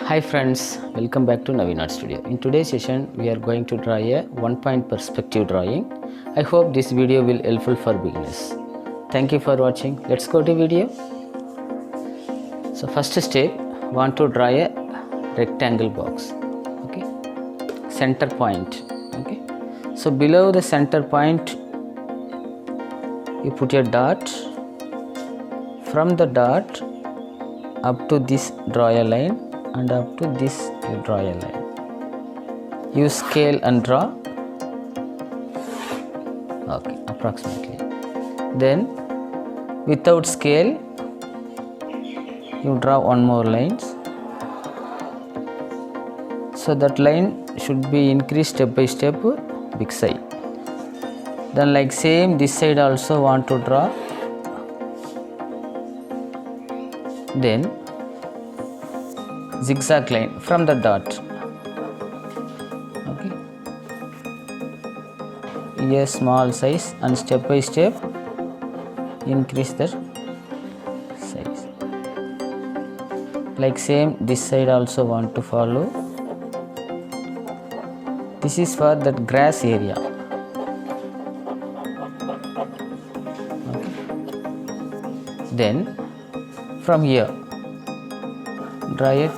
Hi friends, welcome back to Navin Art Studio. In today's session, we are going to draw a one-point perspective drawing. I hope this video will helpful for beginners. Thank you for watching. Let's go to video. So first step, want to draw a rectangle box. Okay, center point. Okay, so below the center point, you put a dot. From the dot up to this, draw a line. And up to this you draw a line. Use scale and draw. Okay, approximately. Then without scale you draw one more line. So that line should be increased step by step, big side. Then like same this side also want to draw. Then zigzag line from the dot. Okay, a small size and step by step increase the size. Like same this side also want to follow. This is for that grass area. Okay. Then from here draw a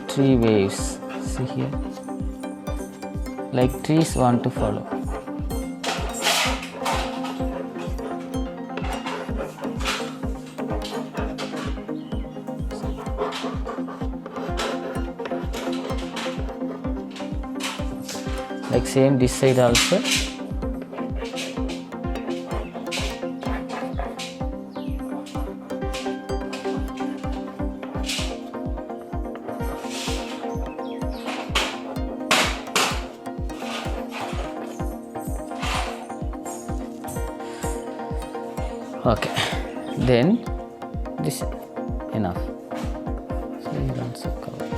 tree waves. See here, like trees want to follow. Like same this side also. Okay, then this enough. So you also cover.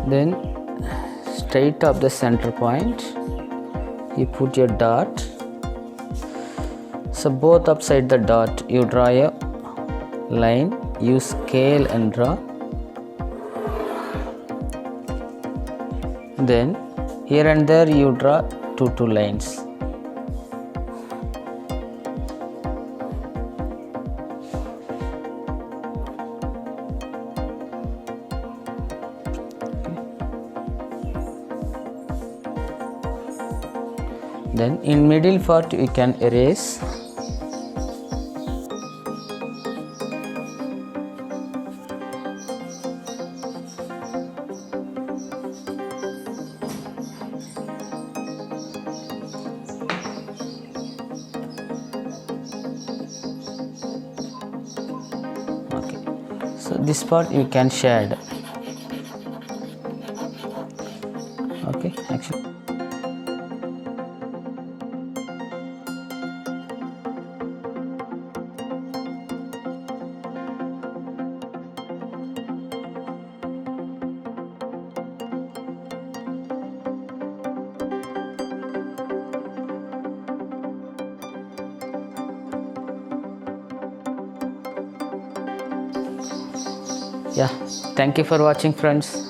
Then straight up the center point, you put your dot. So both upside the dot, you draw a line. Use scale and draw. Then here and there you draw two lines. Then in middle part you can erase. So this part you can shade. Okay, actually. Yeah, thank you for watching friends.